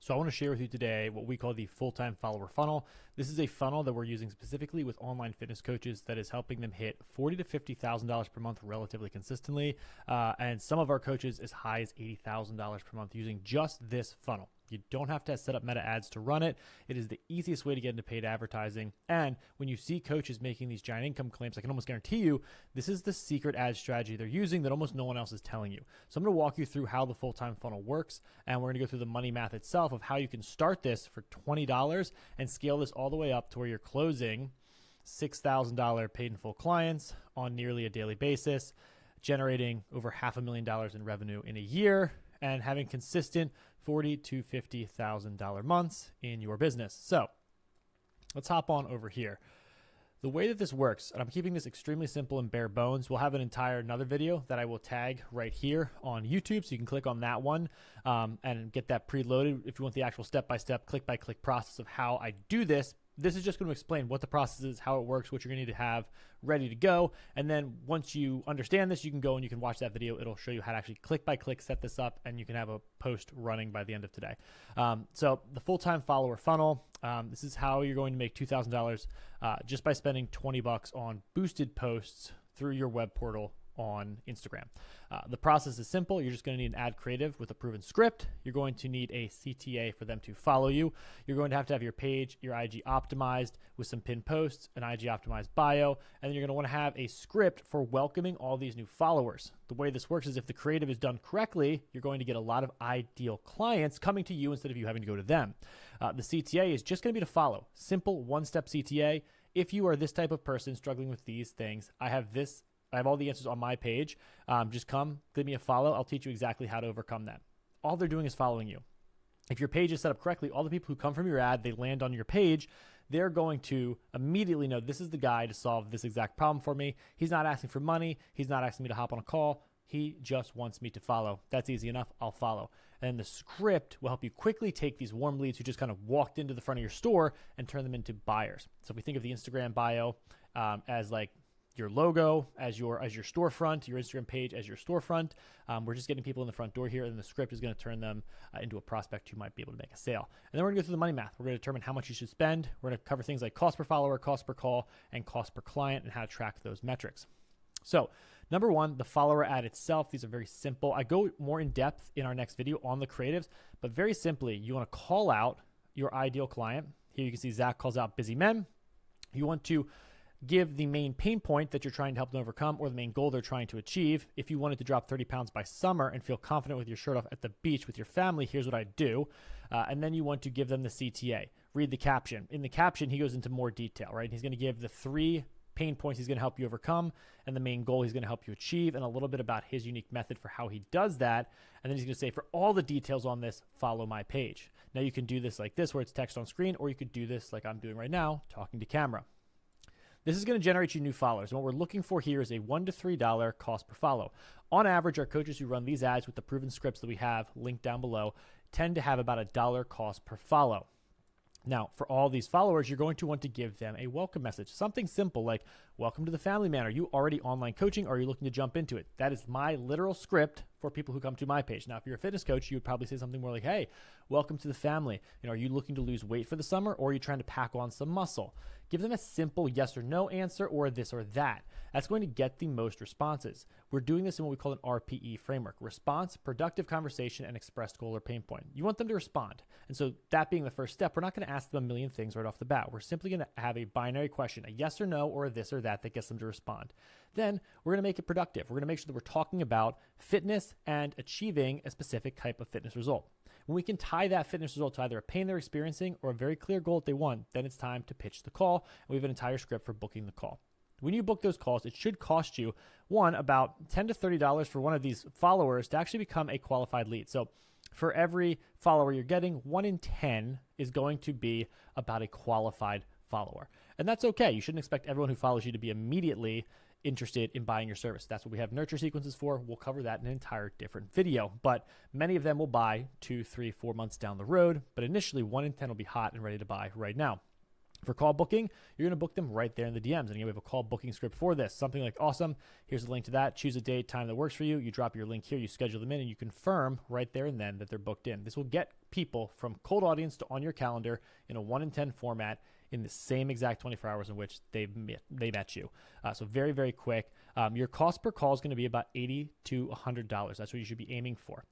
So I want to share with you today what we call the full-time follower funnel. This is a funnel that we're using specifically with online fitness coaches that is helping them hit $40,000 to $50,000 per month relatively consistently, and some of our coaches as high as $80,000 per month using just this funnel. You don't have to set up meta ads to run it. It is the easiest way to get into paid advertising. And when you see coaches making these giant income claims, I can almost guarantee you this is the secret ad strategy they're using that almost no one else is telling you. So I'm going to walk you through how the full-time funnel works, and we're going to go through the money math itself of how you can start this for $20 and scale this all the way up to where you're closing $6,000 paid in full clients on nearly a daily basis, generating over $500,000 in revenue in a year, and having consistent $40,000 to $50,000 months in your business. So let's hop on over here. The way that this works, and I'm keeping this extremely simple and bare bones, we'll have another video that I will tag right here on YouTube, so you can click on that one and get that preloaded if you want the actual step-by-step, click-by-click process of how I do this. This is just going to explain what the process is, how it works, what you're going to need to have ready to go. And then once you understand this, you can go and you can watch that video. It'll show you how to actually click by click set this up, and you can have a post running by the end of today. So the full-time follower funnel, this is how you're going to make $2,000 just by spending $20 on boosted posts through your web portal on Instagram. The process is simple. You're just going to need an ad creative with a proven script. You're going to need a CTA for them to follow you. You're going to have your page, your IG optimized with some pinned posts, an IG optimized bio, and then you're going to want to have a script for welcoming all these new followers. The way this works is if the creative is done correctly, you're going to get a lot of ideal clients coming to you instead of you having to go to them. The CTA is just going to be to follow. Simple one-step CTA. If you are this type of person struggling with these things, I have all the answers on my page. Just come, give me a follow. I'll teach you exactly how to overcome that. All they're doing is following you. If your page is set up correctly, all the people who come from your ad, they land on your page, they're going to immediately know this is the guy to solve this exact problem for me. He's not asking for money. He's not asking me to hop on a call. He just wants me to follow. That's easy enough. I'll follow. And the script will help you quickly take these warm leads who just kind of walked into the front of your store and turn them into buyers. So if we think of the Instagram bio as like your logo as your storefront, your Instagram page as your storefront. We're just getting people in the front door here, and the script is going to turn them into a prospect who might be able to make a sale. And then we're going to go through the money math. We're going to determine how much you should spend. We're going to cover things like cost per follower, cost per call, and cost per client, and how to track those metrics. So number one, the follower ad itself. These are very simple. I go more in depth in our next video on the creatives, but very simply, you want to call out your ideal client. Here you can see Zach calls out busy men. You want to give the main pain point that you're trying to help them overcome, or the main goal they're trying to achieve. If you wanted to drop 30 pounds by summer and feel confident with your shirt off at the beach with your family, here's what I do. And then you want to give them the CTA. Read the caption. In the caption, he goes into more detail, right? He's going to give the 3 pain points he's going to help you overcome and the main goal he's going to help you achieve, and a little bit about his unique method for how he does that. And then he's going to say, for all the details on this, follow my page. Now you can do this like this, where it's text on screen, or you could do this like I'm doing right now, talking to camera. This is going to generate you new followers. And what we're looking for here is a $1 to $3 cost per follow. On average, our coaches who run these ads with the proven scripts that we have linked down below tend to have about a $1 cost per follow. Now, for all these followers, you're going to want to give them a welcome message. Something simple like, welcome to the Family Man. Are you already online coaching, or are you looking to jump into it? That is my literal script for people who come to my page. Now, if you're a fitness coach, you would probably say something more like, hey, welcome to the family. Are you looking to lose weight for the summer, or are you trying to pack on some muscle? Give them a simple yes or no answer, or this or that. That's going to get the most responses. We're doing this in what we call an RPE framework: response, productive conversation, and expressed goal or pain point. You want them to respond. And so that being the first step, we're not going to ask them a million things right off the bat. We're simply going to have a binary question, a yes or no, or a this or that gets them to respond. Then we're going to make it productive. We're going to make sure that we're talking about fitness and achieving a specific type of fitness result. When we can tie that fitness result to either a pain they're experiencing or a very clear goal that they want, then it's time to pitch the call. And we have an entire script for booking the call. When you book those calls, it should cost you, about $10 to $30 for one of these followers to actually become a qualified lead. So for every follower you're getting, 1 in 10 is going to be about a qualified follower. And that's okay. You shouldn't expect everyone who follows you to be immediately interested in buying your service. That's what we have nurture sequences for. We'll cover that in an entire different video, but many of them will buy 2, 3, 4 months down the road. But initially 1 in 10 will be hot and ready to buy right now. For call booking, you're going to book them right there in the DMs. And you have a call booking script for this. Something like, awesome, here's a link to that. Choose a date, time that works for you. You drop your link here, you schedule them in, and you confirm right there and then that they're booked in. This will get people from cold audience to on your calendar in a 1 in 10 format in the same exact 24 hours in which they met you. So very, very quick. Your cost per call is going to be about $80 to $100. That's what you should be aiming for.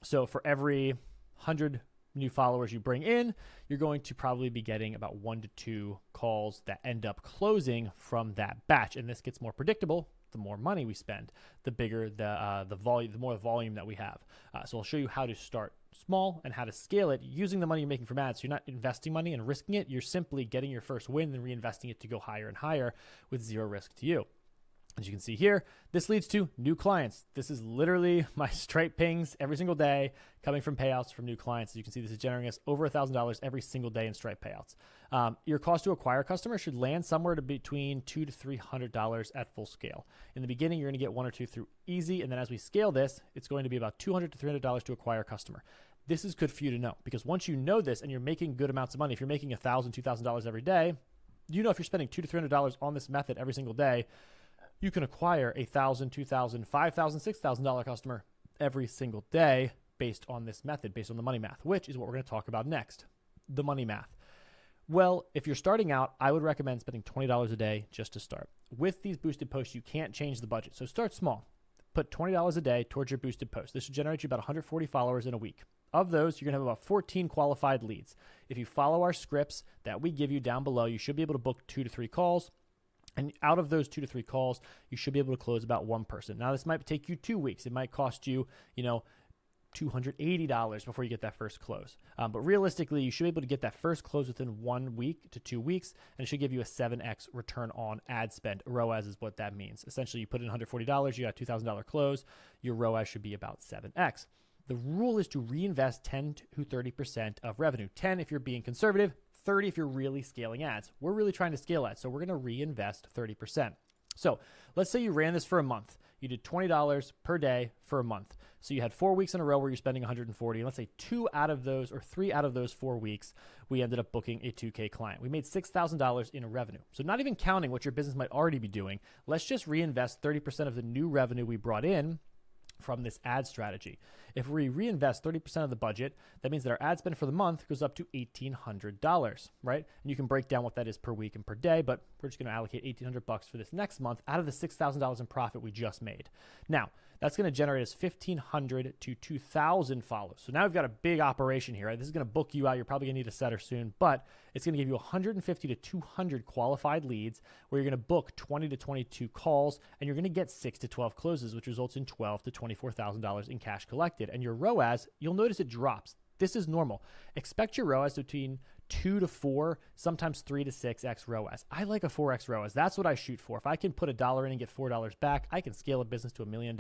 So for every 100 new followers you bring in, you're going to probably be getting about 1 to 2 calls that end up closing from that batch. And this gets more predictable the more money we spend, the bigger the volume, the more volume that we have. So I'll show you how to start small and how to scale it using the money you're making from ads. So you're not investing money and risking it. You're simply getting your first win and reinvesting it to go higher and higher with zero risk to you. As you can see here, this leads to new clients. This is literally my Stripe pings every single day coming from payouts from new clients. As you can see, this is generating us over $1,000 every single day in Stripe payouts. Your cost to acquire customers should land somewhere to between $200 to $300 at full scale. In the beginning, you're going to get 1 or 2 through easy. And then as we scale this, it's going to be about $200 to $300 to acquire a customer. This is good for you to know because once you know this and you're making good amounts of money, if you're making $1,000, $2,000 every day, you know if you're spending $200 to $300 on this method every single day, you can acquire a $1,000, $2,000, $5,000, $6,000 customer every single day based on this method, based on the money math, which is what we're going to talk about next, the money math. Well, if you're starting out, I would recommend spending $20 a day just to start. With these boosted posts, you can't change the budget. So start small. Put $20 a day towards your boosted post. This should generate you about 140 followers in a week. Of those, you're going to have about 14 qualified leads. If you follow our scripts that we give you down below, you should be able to book 2 to 3 calls. And out of those 2 to 3 calls, you should be able to close about 1 person. Now, this might take you 2 weeks. It might cost you, $280 before you get that first close. But realistically, you should be able to get that first close within 1 week to 2 weeks, and it should give you a 7x return on ad spend. ROAS is what that means. Essentially, you put in $140, you got a $2,000 close, your ROAS should be about 7x. The rule is to reinvest 10 to 30% of revenue. 10 if you're being conservative, 30 if you're really scaling ads. We're really trying to scale ads, so we're going to reinvest 30%. So let's say you ran this for a month. You did $20 per day for a month. So you had 4 weeks in a row where you're spending 140. And let's say 2 out of those or 3 out of those 4 weeks, we ended up booking a 2K client. We made $6,000 in revenue. So not even counting what your business might already be doing, let's just reinvest 30% of the new revenue we brought in from this ad strategy. If we reinvest 30% of the budget, that means that our ad spend for the month goes up to $1,800, right? And you can break down what that is per week and per day, but we're just going to allocate $1,800 for this next month out of the $6,000 in profit we just made. Now, that's going to generate us 1,500 to 2,000 follows. So now we've got a big operation here, right? This is going to book you out. You're probably going to need a setter soon, but it's going to give you 150 to 200 qualified leads where you're going to book 20 to 22 calls, and you're going to get 6 to 12 closes, which results in $12,000 to $24,000 in cash collected. And your ROAS, you'll notice it drops. This is normal. Expect your ROAS between 2 to 4, sometimes 3 to 6x ROAS. I like a 4x ROAS. That's what I shoot for. If I can put $1 in and get $4 back, I can scale a business to $1 million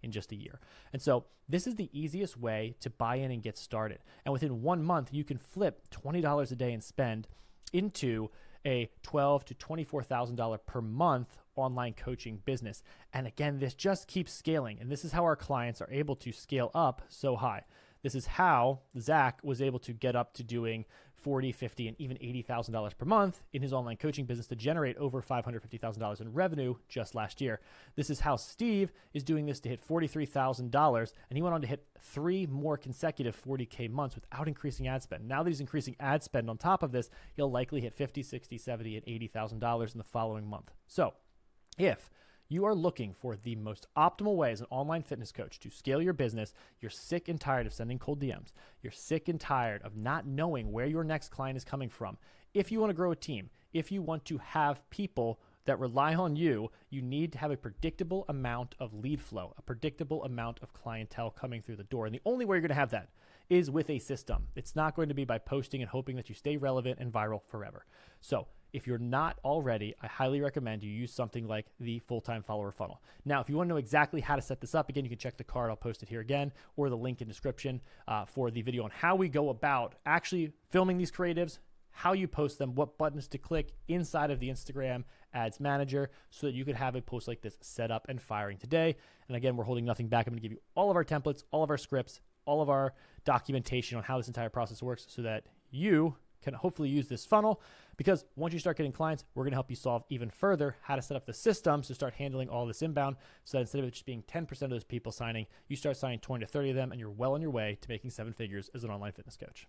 in just a year. And so this is the easiest way to buy in and get started. And within 1 month, you can flip $20 a day and spend into a $12,000 to $24,000 per month online coaching business. And again, this just keeps scaling. And this is how our clients are able to scale up so high. This is how Zach was able to get up to doing $40,000, $50,000, and even $80,000 per month in his online coaching business to generate over $550,000 in revenue just last year. This is how Steve is doing this to hit $43,000, and he went on to hit 3 more consecutive 40K months without increasing ad spend. Now that he's increasing ad spend on top of this, he'll likely hit $50,000, $60,000, $70,000, and $80,000 in the following month. So if you are looking for the most optimal way as an online fitness coach to scale your business, you're sick and tired of sending cold DMs, you're sick and tired of not knowing where your next client is coming from. If you want to grow a team, if you want to have people that rely on you, you need to have a predictable amount of lead flow, a predictable amount of clientele coming through the door. And the only way you're going to have that is with a system. It's not going to be by posting and hoping that you stay relevant and viral forever. So if you're not already, I highly recommend you use something like the full-time follower funnel. Now, if you want to know exactly how to set this up, again, you can check the card. I'll post it here again, or the link in description for the video on how we go about actually filming these creatives, how you post them, what buttons to click inside of the Instagram Ads Manager so that you could have a post like this set up and firing today. And again, we're holding nothing back. I'm going to give you all of our templates, all of our scripts, all of our documentation on how this entire process works so that you can hopefully use this funnel, because once you start getting clients, we're going to help you solve even further how to set up the systems to start handling all this inbound, so that instead of it just being 10% of those people signing, you start signing 20 to 30 of them, and you're well on your way to making 7 figures as an online fitness coach.